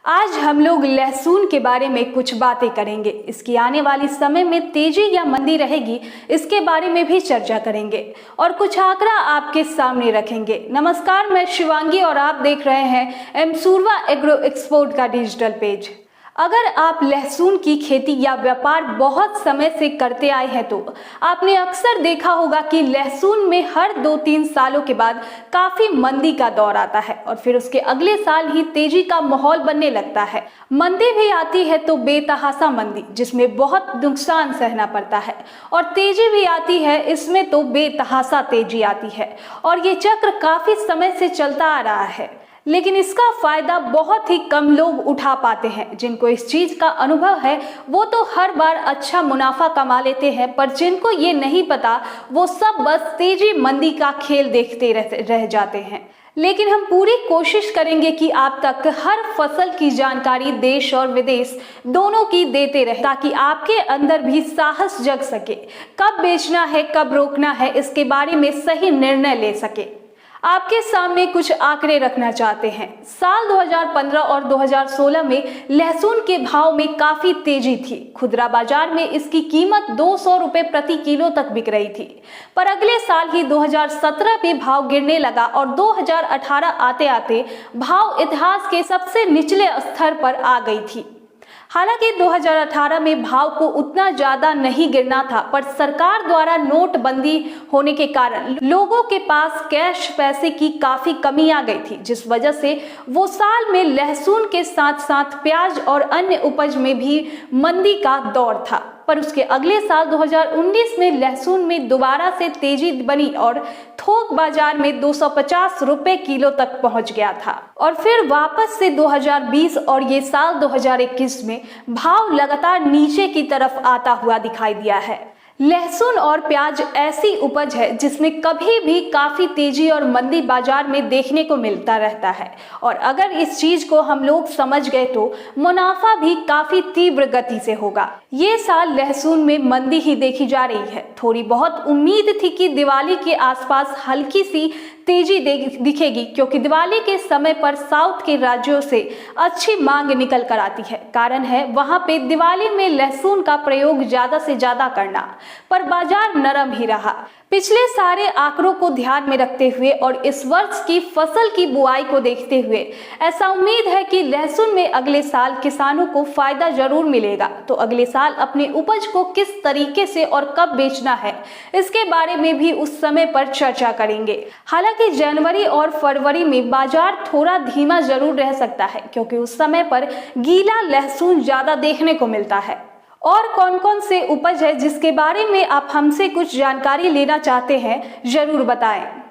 आज हम लोग लहसुन के बारे में कुछ बातें करेंगे। इसकी आने वाली समय में तेजी या मंदी रहेगी, इसके बारे में भी चर्चा करेंगे और कुछ आंकड़ा आपके सामने रखेंगे। नमस्कार, मैं शिवांगी और आप देख रहे हैं एमसूरवा एग्रो एक्सपोर्ट का डिजिटल पेज। अगर आप लहसुन की खेती या व्यापार बहुत समय से करते आए हैं तो आपने अक्सर देखा होगा कि लहसुन में हर 2-3 सालों के बाद काफी मंदी का दौर आता है और फिर उसके अगले साल ही तेजी का माहौल बनने लगता है। मंदी भी आती है तो बेतहाशा मंदी, जिसमें बहुत नुकसान सहना पड़ता है, और तेजी भी आती है, इसमें तो बेतहाशा तेजी आती है और ये चक्र काफी समय से चलता आ रहा है। लेकिन इसका फायदा बहुत ही कम लोग उठा पाते हैं। जिनको इस चीज का अनुभव है वो तो हर बार अच्छा मुनाफा कमा लेते हैं, पर जिनको ये नहीं पता वो सब बस तेजी मंदी का खेल देखते रह जाते हैं। लेकिन हम पूरी कोशिश करेंगे कि आप तक हर फसल की जानकारी देश और विदेश दोनों की देते रहे, ताकि आपके अंदर भी साहस जग सके। कब बेचना है, कब रोकना है, इसके बारे में सही निर्णय ले सके। आपके सामने कुछ आंकड़े रखना चाहते हैं। साल 2015 और 2016 में लहसुन के भाव में काफी तेजी थी। खुदरा बाजार में इसकी कीमत 200 रुपए प्रति किलो तक बिक रही थी, पर अगले साल ही 2017 में भाव गिरने लगा और 2018 आते आते भाव इतिहास के सबसे निचले स्तर पर आ गई थी। हालांकि 2018 में भाव को उतना ज्यादा नहीं गिरना था, पर सरकार द्वारा नोटबंदी होने के कारण लोगों के पास कैश पैसे की काफी कमी आ गई थी, जिस वजह से वो साल में लहसुन के साथ साथ प्याज और अन्य उपज में भी मंदी का दौर था। पर उसके अगले साल 2019 में लहसुन में दोबारा से तेजी बनी और थोक बाजार में 250 रुपए किलो तक पहुंच गया था, और फिर वापस से 2020 और ये साल 2021 में भाव लगातार नीचे की तरफ आता हुआ दिखाई दिया है। लहसुन और प्याज ऐसी उपज है जिसमें कभी भी काफी तेजी और मंदी बाजार में देखने को मिलता रहता है, और अगर इस चीज को हम लोग समझ गए तो मुनाफा भी काफी तीव्र गति से होगा। ये साल लहसुन में मंदी ही देखी जा रही है। थोड़ी बहुत उम्मीद थी कि दिवाली के आसपास हल्की सी तेजी दिखेगी, क्योंकि दिवाली के समय पर साउथ के राज्यों से अच्छी मांग निकल कर आती है। कारण है वहां पे दिवाली में लहसुन का प्रयोग ज्यादा से ज्यादा करना, पर बाजार नरम ही रहा। पिछले सारे आंकड़ों को ध्यान में रखते हुए और इस वर्ष की फसल की बुआई को देखते हुए ऐसा उम्मीद है कि लहसुन में अगले साल किसानों को फायदा जरूर मिलेगा। तो अगले साल अपने उपज को किस तरीके से और कब बेचना है, इसके बारे में भी उस समय पर चर्चा करेंगे। हालांकि जनवरी और फरवरी में बाजार थोड़ा धीमा जरूर रह सकता है, क्योंकि उस समय पर गीला लहसुन ज्यादा देखने को मिलता है। और कौन कौन से उपज है जिसके बारे में आप हमसे कुछ जानकारी लेना चाहते हैं, जरूर बताएं।